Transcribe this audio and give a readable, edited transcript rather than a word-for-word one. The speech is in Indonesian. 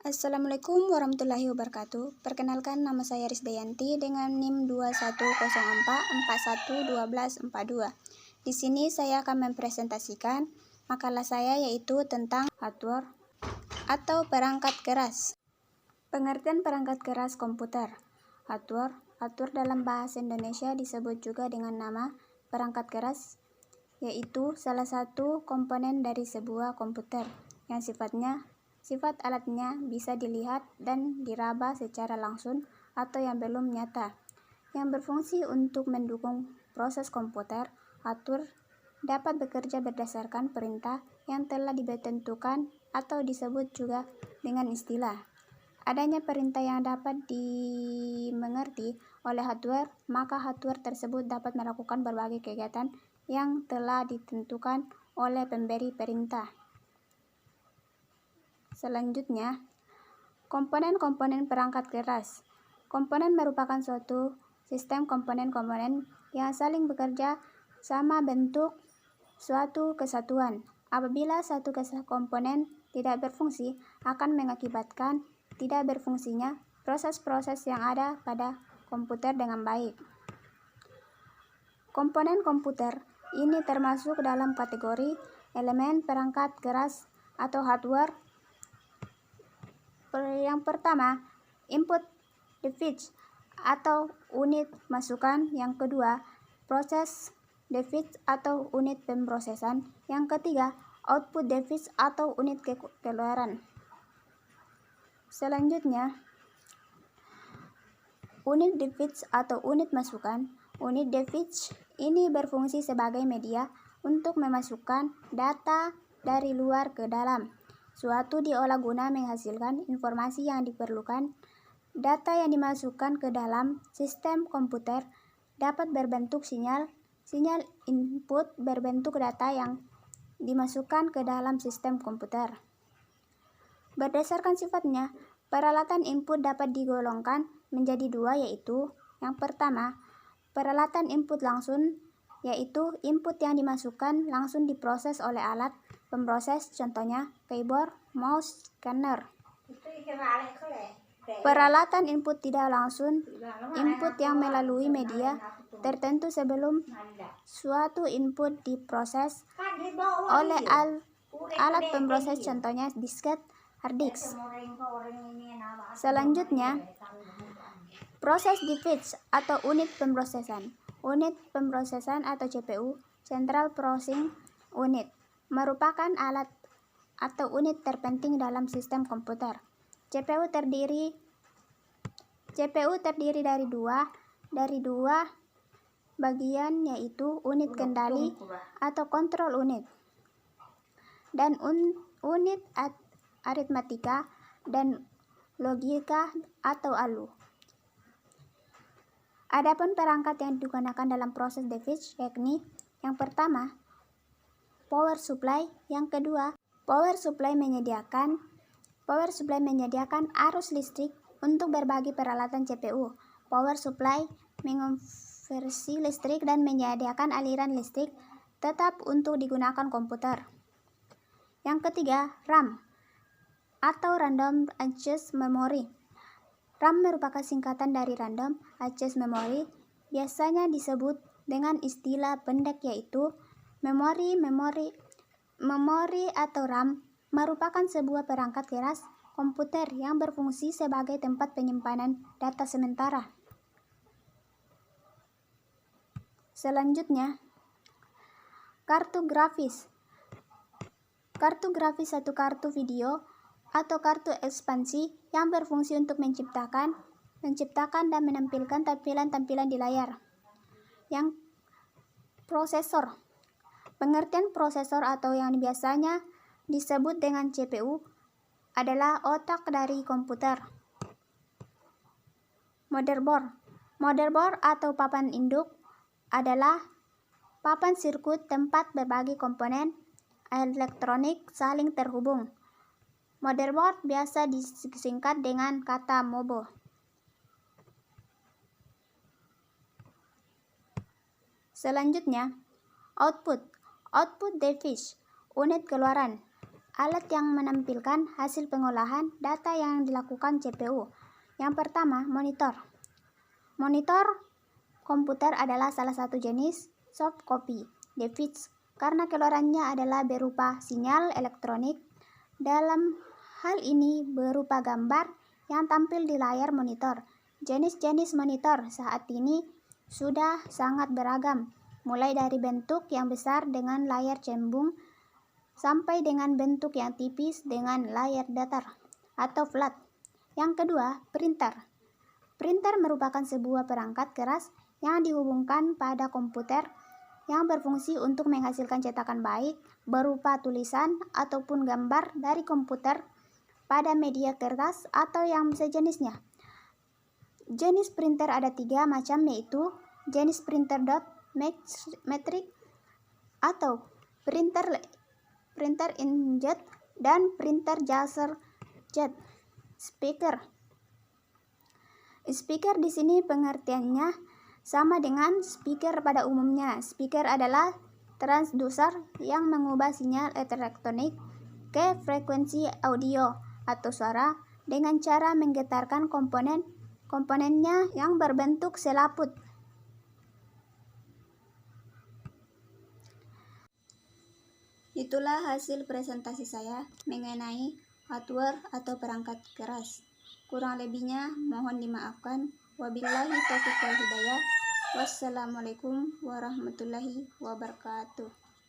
Assalamualaikum warahmatullahi wabarakatuh. Perkenalkan, nama saya Risdayanti dengan NIM 2104411242. Di sini saya akan mempresentasikan makalah saya, yaitu tentang hardware atau perangkat keras. Pengertian perangkat keras komputer. Hardware dalam bahasa Indonesia disebut juga dengan nama perangkat keras, yaitu salah satu komponen dari sebuah komputer yang sifat alatnya bisa dilihat dan diraba secara langsung atau yang belum nyata, yang berfungsi untuk mendukung proses komputer. Hardware dapat bekerja berdasarkan perintah yang telah ditentukan atau disebut juga dengan istilah. Adanya perintah yang dapat dimengerti oleh hardware, maka hardware tersebut dapat melakukan berbagai kegiatan yang telah ditentukan oleh pemberi perintah. Selanjutnya, komponen-komponen perangkat keras. Komponen merupakan suatu sistem komponen-komponen yang saling bekerja sama bentuk suatu kesatuan. Apabila satu komponen tidak berfungsi, akan mengakibatkan tidak berfungsinya proses-proses yang ada pada komputer dengan baik. Komponen komputer ini termasuk dalam kategori elemen perangkat keras atau hardware. Yang pertama, input device atau unit masukan. Yang kedua, proses device atau unit pemrosesan. Yang ketiga, output device atau unit keluaran. Selanjutnya, unit device atau unit masukan. Unit device ini berfungsi sebagai media untuk memasukkan data dari luar ke dalam. Suatu diolah guna menghasilkan informasi yang diperlukan. Data yang dimasukkan ke dalam sistem komputer dapat berbentuk sinyal. Sinyal input berbentuk data yang dimasukkan ke dalam sistem komputer. Berdasarkan sifatnya, peralatan input dapat digolongkan menjadi dua, yaitu yang pertama, peralatan input langsung, yaitu input yang dimasukkan langsung diproses oleh alat pemproses, contohnya keyboard, mouse, scanner. Peralatan input tidak langsung, input yang melalui media tertentu sebelum suatu input diproses oleh alat pemproses, contohnya disket, hard disk. Selanjutnya, proses device atau unit pemrosesan. Unit pemrosesan atau CPU, Central Processing Unit, merupakan alat atau unit terpenting dalam sistem komputer. CPU terdiri dari dua bagian, yaitu unit kendali atau control unit dan unit aritmatika dan logika atau ALU. Adapun perangkat yang digunakan dalam proses device yakni yang pertama, power supply. Yang kedua, power supply menyediakan arus listrik untuk berbagai peralatan CPU. Power supply mengonversi listrik dan menyediakan aliran listrik tetap untuk digunakan komputer. Yang ketiga, RAM atau Random Access Memory. RAM merupakan singkatan dari Random Access Memory, biasanya disebut dengan istilah pendek yaitu memori atau RAM, merupakan sebuah perangkat keras komputer yang berfungsi sebagai tempat penyimpanan data sementara. Selanjutnya, kartu grafis. Kartu grafis satu kartu video atau kartu ekspansi yang berfungsi untuk menciptakan dan menampilkan tampilan-tampilan di layar. Yang prosesor. Pengertian prosesor atau yang biasanya disebut dengan CPU adalah otak dari komputer. Motherboard atau papan induk adalah papan sirkuit tempat berbagai komponen elektronik saling terhubung. Motherboard biasa disingkat dengan kata MOBO. Selanjutnya, output device, unit keluaran. alat yang menampilkan hasil pengolahan data yang dilakukan CPU. Yang pertama, monitor. Monitor komputer adalah salah satu jenis soft copy device karena keluarannya adalah berupa sinyal elektronik. Dalam hal ini berupa gambar yang tampil di layar monitor. Jenis-jenis monitor saat ini sudah sangat beragam, mulai dari bentuk yang besar dengan layar cembung sampai dengan bentuk yang tipis dengan layar datar atau flat. Yang kedua, printer. Printer merupakan sebuah perangkat keras yang dihubungkan pada komputer yang berfungsi untuk menghasilkan cetakan baik berupa tulisan ataupun gambar dari komputer pada media kertas atau yang sejenisnya. Jenis printer ada 3 macam, yaitu jenis printer dot matrix atau printer inkjet dan printer laser jet. Speaker di sini pengertiannya sama dengan speaker pada umumnya. Speaker adalah transducer yang mengubah sinyal elektronik ke frekuensi audio atau suara dengan cara menggetarkan komponennya yang berbentuk selaput. Itulah hasil presentasi saya mengenai hardware atau perangkat keras. Kurang lebihnya mohon dimaafkan. Wabillahi taufiq wal hidayah. Wassalamualaikum warahmatullahi wabarakatuh.